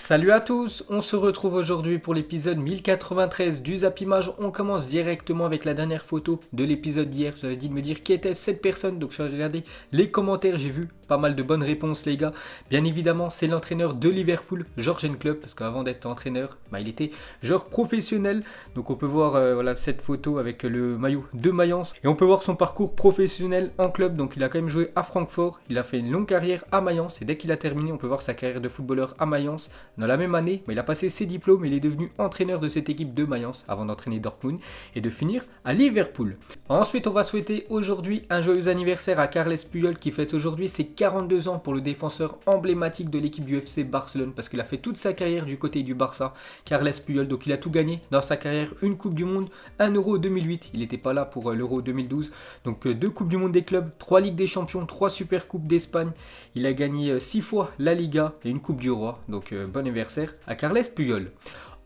Salut à tous, on se retrouve aujourd'hui pour l'épisode 1093 du Zap Image. On commence directement avec la dernière photo de l'épisode d'hier. J'avais dit de me dire qui était cette personne, donc j'ai regardé les commentaires, j'ai vu pas mal de bonnes réponses les gars. Bien évidemment, c'est l'entraîneur de Liverpool, Jürgen Klopp, parce qu'avant d'être entraîneur, il était joueur professionnel. Donc on peut voir voilà, cette photo avec le maillot de Mayence. Et on peut voir son parcours professionnel en club. Donc il a quand même joué à Francfort, il a fait une longue carrière à Mayence. Et dès qu'il a terminé, on peut voir sa carrière de footballeur à Mayence. Dans la même année, il a passé ses diplômes et il est devenu entraîneur de cette équipe de Mayence avant d'entraîner Dortmund et de finir à Liverpool. Ensuite, on va souhaiter aujourd'hui un joyeux anniversaire à Carles Puyol qui fête aujourd'hui ses 42 ans pour le défenseur emblématique de l'équipe du FC Barcelone parce qu'il a fait toute sa carrière du côté du Barça. Carles Puyol, donc il a tout gagné dans sa carrière, une Coupe du Monde, un Euro 2008, il n'était pas là pour l'Euro 2012, donc deux Coupes du Monde des clubs, 3 Ligues des Champions, 3 Super Coupes d'Espagne, il a gagné 6 fois la Liga et une Coupe du Roi, donc bon anniversaire à Carles Puyol.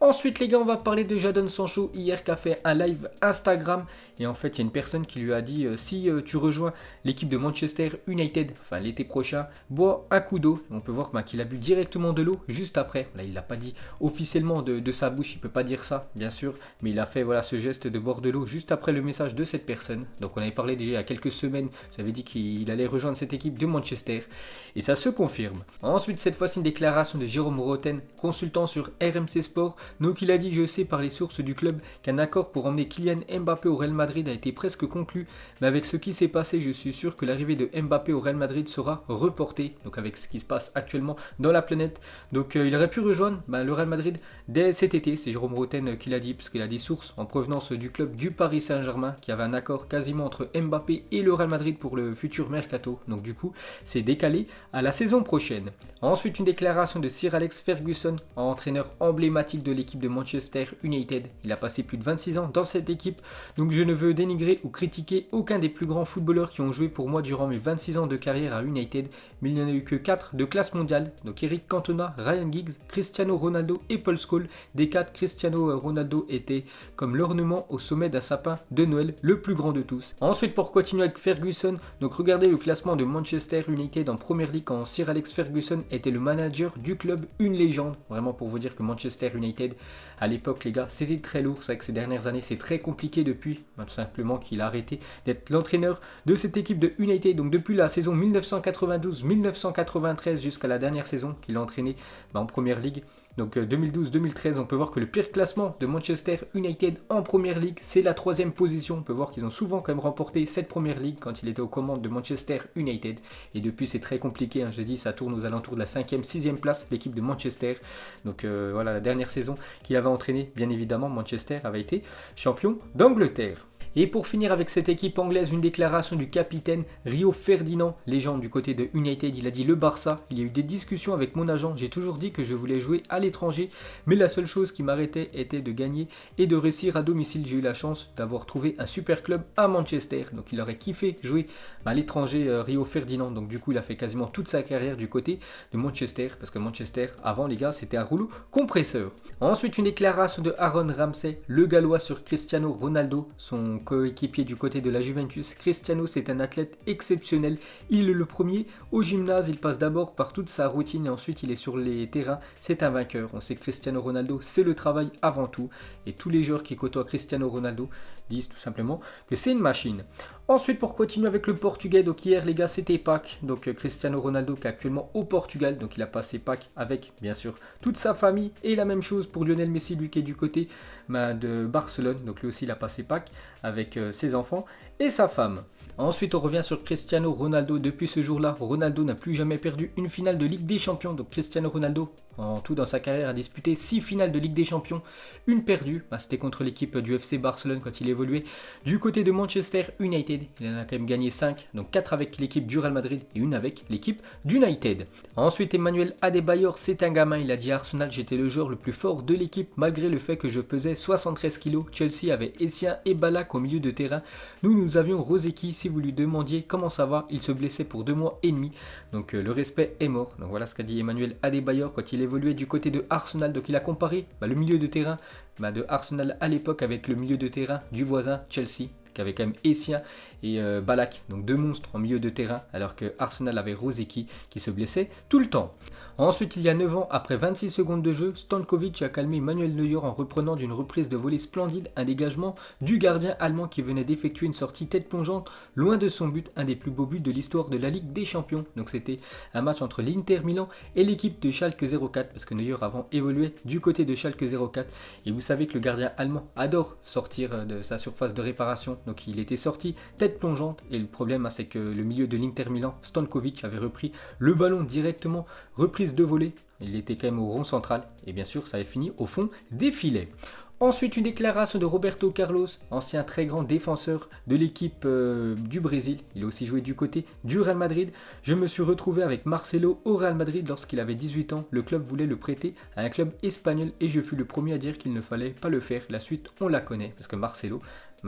Ensuite les gars, on va parler de Jadon Sancho hier qui a fait un live Instagram et en fait il y a une personne qui lui a dit si tu rejoins l'équipe de Manchester United, enfin l'été prochain, bois un coup d'eau. On peut voir qu'il a bu directement de l'eau juste après. Là il l'a pas dit officiellement de sa bouche, il peut pas dire ça bien sûr, mais il a fait voilà ce geste de boire de l'eau juste après le message de cette personne. Donc on avait parlé déjà il y a quelques semaines, j'avais dit qu'il allait rejoindre cette équipe de Manchester et ça se confirme. Ensuite cette fois-ci une déclaration de Jérôme Roten, consultant sur RMC Sport. Donc il a dit, je sais par les sources du club qu'un accord pour emmener Kylian Mbappé au Real Madrid a été presque conclu, mais avec ce qui s'est passé, je suis sûr que l'arrivée de Mbappé au Real Madrid sera reportée, donc avec ce qui se passe actuellement dans la planète. Donc il aurait pu rejoindre le Real Madrid dès cet été, c'est Jérôme Roten qui l'a dit, parce qu'il a des sources en provenance du club du Paris Saint-Germain, qui avait un accord quasiment entre Mbappé et le Real Madrid pour le futur mercato, donc du coup c'est décalé à la saison prochaine. Ensuite une déclaration de Sir Alex Ferguson, entraîneur emblématique de l'équipe de Manchester United. Il a passé plus de 26 ans dans cette équipe, donc je ne veux dénigrer ou critiquer aucun des plus grands footballeurs qui ont joué pour moi durant mes 26 ans de carrière à United, mais il n'y en a eu que 4 de classe mondiale, donc Eric Cantona, Ryan Giggs, Cristiano Ronaldo et Paul Scholes. Des 4, Cristiano Ronaldo était comme l'ornement au sommet d'un sapin de Noël, le plus grand de tous. Ensuite pour continuer avec Ferguson, donc regardez le classement de Manchester United en Premier League quand Sir Alex Ferguson était le manager du club, une légende, vraiment pour vous dire que Manchester United à l'époque les gars c'était très lourd. C'est vrai que ces dernières années c'est très compliqué depuis tout simplement qu'il a arrêté d'être l'entraîneur de cette équipe de United, donc depuis la saison 1992-1993 jusqu'à la dernière saison qu'il a entraîné en Première Ligue. Donc 2012-2013, on peut voir que le pire classement de Manchester United en Première Ligue, c'est la 3e position. On peut voir qu'ils ont souvent quand même remporté cette Première Ligue quand il était aux commandes de Manchester United. Et depuis, c'est très compliqué. Je dis, ça tourne aux alentours de la 5e, 6e place, l'équipe de Manchester. Donc voilà, la dernière saison qu'il avait entraîné, bien évidemment, Manchester avait été champion d'Angleterre. Et pour finir avec cette équipe anglaise, une déclaration du capitaine Rio Ferdinand, légende du côté de United. Il a dit: le Barça, il y a eu des discussions avec mon agent, j'ai toujours dit que je voulais jouer à l'étranger, mais la seule chose qui m'arrêtait était de gagner et de réussir à domicile. J'ai eu la chance d'avoir trouvé un super club à Manchester, donc il aurait kiffé jouer à l'étranger, Rio Ferdinand. Donc du coup il a fait quasiment toute sa carrière du côté de Manchester, parce que Manchester avant les gars c'était un rouleau compresseur. Ensuite une déclaration de Aaron Ramsey, le gallois, sur Cristiano Ronaldo, son coéquipier du côté de la Juventus. Cristiano, c'est un athlète exceptionnel. Il est le premier au gymnase. Il passe d'abord par toute sa routine et ensuite il est sur les terrains. C'est un vainqueur. On sait que Cristiano Ronaldo, c'est le travail avant tout. Et tous les joueurs qui côtoient Cristiano Ronaldo disent tout simplement que c'est une machine. Ensuite, pour continuer avec le Portugais, donc hier les gars c'était Pâques, donc Cristiano Ronaldo qui est actuellement au Portugal, donc il a passé Pâques avec bien sûr toute sa famille, et la même chose pour Lionel Messi, lui qui est du côté de Barcelone, donc lui aussi il a passé Pâques avec ses enfants et sa femme. Ensuite on revient sur Cristiano Ronaldo. Depuis ce jour-là, Ronaldo n'a plus jamais perdu une finale de Ligue des Champions. Donc Cristiano Ronaldo, en tout dans sa carrière, a disputé 6 finales de Ligue des Champions, une perdue, c'était contre l'équipe du FC Barcelone quand il évoluait du côté de Manchester United. Il en a quand même gagné 5, donc 4 avec l'équipe du Real Madrid et une avec l'équipe d'United. Ensuite Emmanuel Adebayor, c'est un gamin, il a dit à Arsenal: j'étais le joueur le plus fort de l'équipe malgré le fait que je pesais 73 kg. Chelsea avait Essien et Ballack au milieu de terrain. Nous avions Rosicky. Si vous lui demandiez comment ça va, il se blessait pour 2 mois et demi. Donc le respect est mort. Donc voilà ce qu'a dit Emmanuel Adebayor quand il évoluait du côté de Arsenal. Donc il a comparé le milieu de terrain de Arsenal à l'époque avec le milieu de terrain du voisin Chelsea. qui avait quand même Essien et Ballack, donc deux monstres en milieu de terrain, alors que Arsenal avait Rosicky qui se blessait tout le temps. Ensuite, il y a 9 ans, après 26 secondes de jeu, Stankovic a calmé Manuel Neuer en reprenant d'une reprise de volée splendide un dégagement du gardien allemand qui venait d'effectuer une sortie tête plongeante loin de son but, un des plus beaux buts de l'histoire de la Ligue des Champions. Donc c'était un match entre l'Inter Milan et l'équipe de Schalke 04, parce que Neuer avant évoluait du côté de Schalke 04. Et vous savez que le gardien allemand adore sortir de sa surface de réparation, donc il était sorti tête plongeante. Et le problème, c'est que le milieu de l'Inter Milan, Stankovic, avait repris le ballon directement, reprise de volée. Il était quand même au rond central et bien sûr ça avait fini au fond des filets. Ensuite, une déclaration de Roberto Carlos, ancien très grand défenseur de l'équipe du Brésil. Il a aussi joué du côté du Real Madrid. Je me suis retrouvé avec Marcelo au Real Madrid lorsqu'il avait 18 ans. Le club voulait le prêter à un club espagnol et je fus le premier à dire qu'il ne fallait pas le faire. La suite, on la connaît parce que Marcelo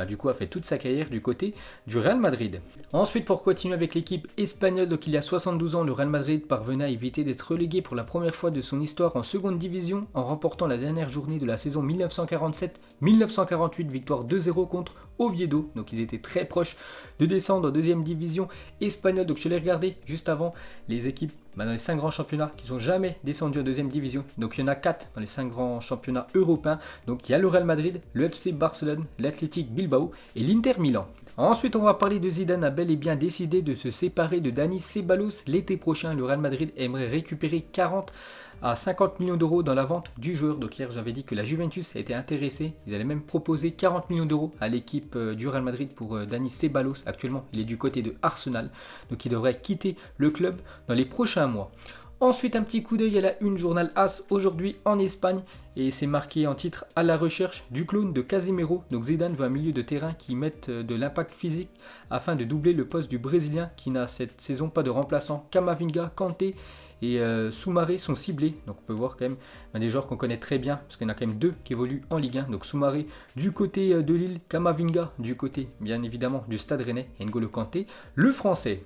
du coup a fait toute sa carrière du côté du Real Madrid. Ensuite, pour continuer avec l'équipe espagnole, donc il y a 72 ans, le Real Madrid parvenait à éviter d'être relégué pour la première fois de son histoire en seconde division en remportant la dernière journée de la saison 1947-1948, victoire 2-0 contre Oviedo. Donc ils étaient très proches de descendre en deuxième division espagnole. Donc je l'ai regardé juste avant les équipes dans les 5 grands championnats qui sont jamais descendus en deuxième division. Donc il y en a 4 dans les 5 grands championnats européens. Donc il y a le Real Madrid, le FC Barcelone, l'Athletic Bilbao et l'Inter Milan. Ensuite, on va parler de Zidane a bel et bien décidé de se séparer de Dani Ceballos l'été prochain. Le Real Madrid aimerait récupérer 40 à 50 millions d'euros dans la vente du joueur. Donc hier j'avais dit que la Juventus a été intéressée, ils allaient même proposer 40 millions d'euros à l'équipe du Real Madrid pour Dani Ceballos. Actuellement il est du côté de Arsenal, donc il devrait quitter le club dans les prochains mois. Ensuite, un petit coup d'œil à la une journal AS aujourd'hui en Espagne et c'est marqué en titre à la recherche du clone de Casemiro. Donc Zidane veut un milieu de terrain qui mette de l'impact physique afin de doubler le poste du Brésilien qui n'a cette saison pas de remplaçant. Camavinga, Kanté et Soumaré sont ciblés. Donc on peut voir quand même des joueurs qu'on connaît très bien parce qu'il y en a quand même 2 qui évoluent en Ligue 1. Donc Soumaré du côté de Lille, Camavinga du côté bien évidemment du Stade Rennais et N'Golo Kanté, le français.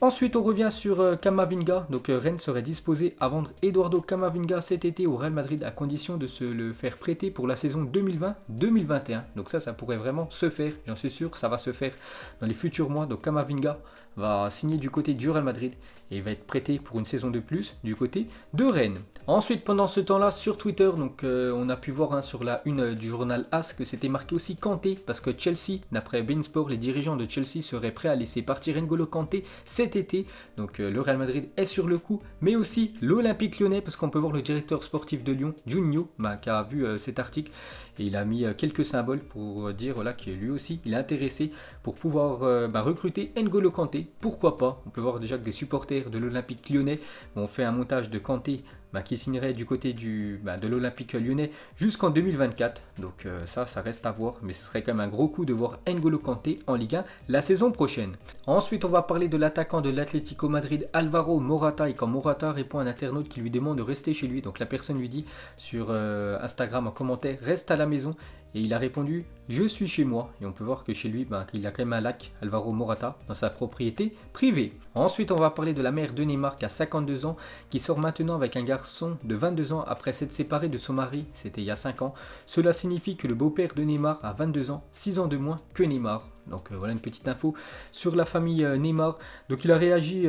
Ensuite, on revient sur Camavinga. Donc Rennes serait disposé à vendre Eduardo Camavinga cet été au Real Madrid à condition de se le faire prêter pour la saison 2020-2021. Donc ça pourrait vraiment se faire. J'en suis sûr, ça va se faire dans les futurs mois. Donc Camavinga va signer du côté du Real Madrid et il va être prêté pour une saison de plus du côté de Rennes. Ensuite, pendant ce temps-là, sur Twitter, donc on a pu voir sur la une du journal AS que c'était marqué aussi Kanté parce que Chelsea, d'après Beansport, les dirigeants de Chelsea seraient prêts à laisser partir N'Golo Kanté cet été. Donc le Real Madrid est sur le coup, mais aussi l'Olympique Lyonnais parce qu'on peut voir le directeur sportif de Lyon, Juninho, qui a vu cet article et il a mis quelques symboles pour dire voilà, que lui aussi il est intéressé pour pouvoir recruter N'Golo Kanté. Pourquoi pas? On peut voir déjà que des supporters de l'Olympique Lyonnais ont fait un montage de Kanté qui signerait du côté de l'Olympique Lyonnais jusqu'en 2024. Donc ça reste à voir, mais ce serait quand même un gros coup de voir N'Golo Kanté en Ligue 1 la saison prochaine. Ensuite, on va parler de l'attaquant de l'Atlético Madrid, Alvaro Morata, et quand Morata répond à un internaute qui lui demande de rester chez lui, donc la personne lui dit sur Instagram en commentaire, reste à la maison. Et il a répondu « Je suis chez moi ». Et on peut voir que chez lui, il a quand même un lac, Alvaro Morata, dans sa propriété privée. Ensuite, on va parler de la mère de Neymar qui a 52 ans, qui sort maintenant avec un garçon de 22 ans après s'être séparé de son mari, c'était il y a 5 ans. Cela signifie que le beau-père de Neymar a 22 ans, 6 ans de moins que Neymar. Donc voilà une petite info sur la famille Neymar. Donc il a réagi,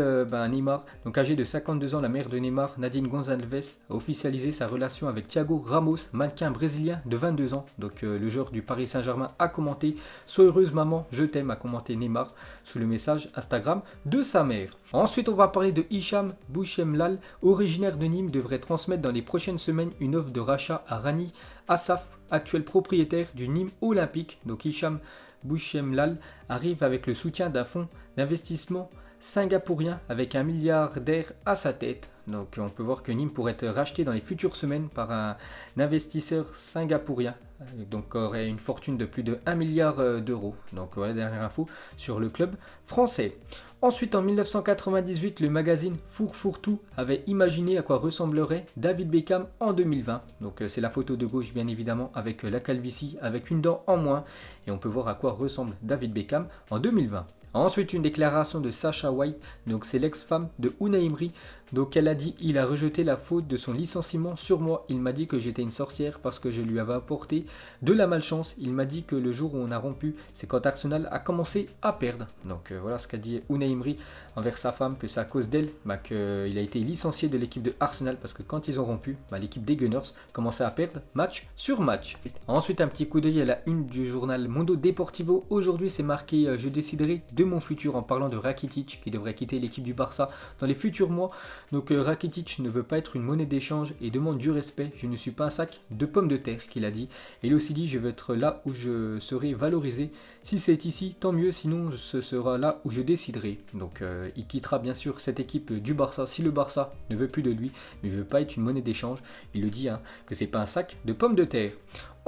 Neymar, donc âgé de 52 ans, la mère de Neymar, Nadine Gonçalves, a officialisé sa relation avec Thiago Ramos, mannequin brésilien de 22 ans. Donc le joueur du Paris Saint-Germain a commenté « Sois heureuse maman, je t'aime », a commenté Neymar sous le message Instagram de sa mère. Ensuite, on va parler de Hicham Bouchemlal, originaire de Nîmes, devrait transmettre dans les prochaines semaines une offre de rachat à Rani Assaf, actuel propriétaire du Nîmes Olympique. Donc Hicham Bouchemlal arrive avec le soutien d'un fonds d'investissement singapourien avec un milliardaire à sa tête. Donc on peut voir que Nîmes pourrait être racheté dans les futures semaines par un investisseur singapourien. Donc aurait une fortune de plus de 1 milliard d'euros. Donc voilà, dernière info sur le club français. Ensuite, en 1998, le magazine Fourfourtou avait imaginé à quoi ressemblerait David Beckham en 2020. Donc c'est la photo de gauche bien évidemment avec la calvitie, avec une dent en moins. Et on peut voir à quoi ressemble David Beckham en 2020. Ensuite, une déclaration de Sacha White, donc c'est l'ex-femme de Unai Emery. Donc elle a dit, il a rejeté la faute de son licenciement sur moi. Il m'a dit que j'étais une sorcière parce que je lui avais apporté de la malchance. Il m'a dit que le jour où on a rompu, c'est quand Arsenal a commencé à perdre. Donc voilà ce qu'a dit Unai Emery envers sa femme, que c'est à cause d'elle qu'il a été licencié de l'équipe de Arsenal parce que quand ils ont rompu, l'équipe des Gunners commençait à perdre match sur match. Ensuite un petit coup d'œil à la une du journal Mundo Deportivo. Aujourd'hui c'est marqué je déciderai de mon futur en parlant de Rakitic qui devrait quitter l'équipe du Barça dans les futurs mois. Donc Rakitic ne veut pas être une monnaie d'échange et demande du respect. Je ne suis pas un sac de pommes de terre qu'il a dit. Et il a aussi dit je veux être là où je serai valorisé. Si c'est ici, tant mieux, sinon ce sera là où je déciderai. Donc il quittera bien sûr cette équipe du Barça si le Barça ne veut plus de lui, mais il ne veut pas être une monnaie d'échange. Il le dit que c'est pas un sac de pommes de terre.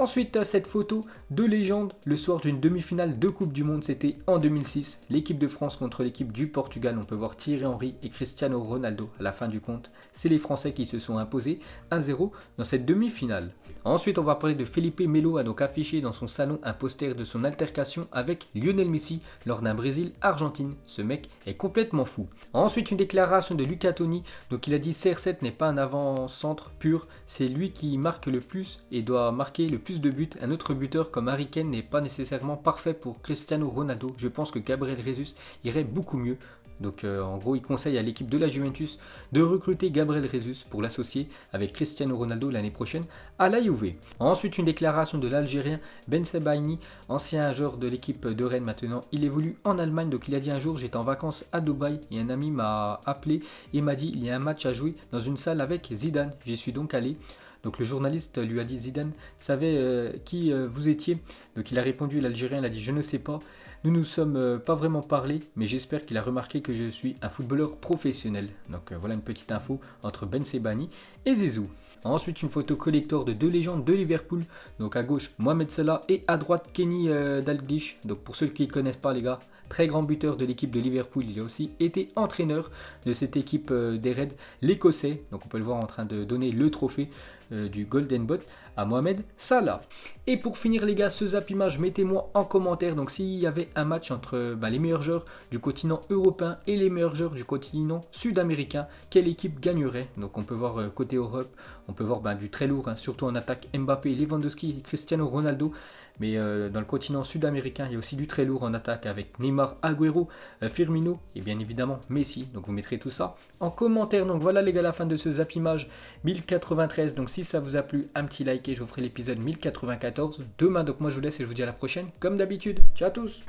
Ensuite, cette photo de légende, le soir d'une demi-finale de Coupe du Monde, c'était en 2006. L'équipe de France contre l'équipe du Portugal. On peut voir Thierry Henry et Cristiano Ronaldo à la fin du compte. C'est les Français qui se sont imposés 1-0 dans cette demi-finale. Ensuite, on va parler de Felipe Melo, a donc affiché dans son salon un poster de son altercation avec Lionel Messi lors d'un Brésil-Argentine. Ce mec est complètement fou. Ensuite, une déclaration de Luca Toni. Donc il a dit CR7 n'est pas un avant-centre pur, c'est lui qui marque le plus et doit marquer le plus de buts. Un autre buteur comme Harry Kane n'est pas nécessairement parfait pour Cristiano Ronaldo. Je pense que Gabriel Jesus irait beaucoup mieux. Donc en gros il conseille à l'équipe de la Juventus de recruter Gabriel Jesus pour l'associer avec Cristiano Ronaldo l'année prochaine à la Juve. Ensuite une déclaration de l'Algérien Ben Sebaini, ancien joueur de l'équipe de Rennes maintenant. Il évolue en Allemagne, donc il a dit un jour j'étais en vacances à Dubaï et un ami m'a appelé et m'a dit il y a un match à jouer dans une salle avec Zidane. J'y suis donc allé. Donc le journaliste lui a dit Zidane savait qui vous étiez. Donc il a répondu, l'Algérien, il a dit je ne sais pas. Nous ne nous sommes pas vraiment parlé, mais j'espère qu'il a remarqué que je suis un footballeur professionnel. Donc voilà une petite info entre Ben Sebaini et Zizou. Ensuite une photo collector de deux légendes de Liverpool. Donc à gauche Mohamed Salah et à droite Kenny Dalglish. Donc pour ceux qui ne connaissent pas les gars, très grand buteur de l'équipe de Liverpool, il a aussi été entraîneur de cette équipe des Reds, l'Écossais. Donc on peut le voir en train de donner le trophée du Golden Boot à Mohamed Salah. Et pour finir les gars, ce Zap Image, mettez-moi en commentaire donc s'il y avait un match entre les meilleurs joueurs du continent européen et les meilleurs joueurs du continent sud-américain, quelle équipe gagnerait? Donc on peut voir côté Europe, on peut voir du très lourd, surtout en attaque Mbappé, Lewandowski et Cristiano Ronaldo. Mais dans le continent sud-américain, il y a aussi du très lourd en attaque avec Neymar, Agüero, Firmino et bien évidemment Messi. Donc vous mettrez tout ça en commentaire. Donc voilà les gars, la fin de ce Zap Image 1093. Donc si ça vous a plu, un petit like et je vous ferai l'épisode 1094 demain. Donc moi je vous laisse et je vous dis à la prochaine comme d'habitude. Ciao à tous.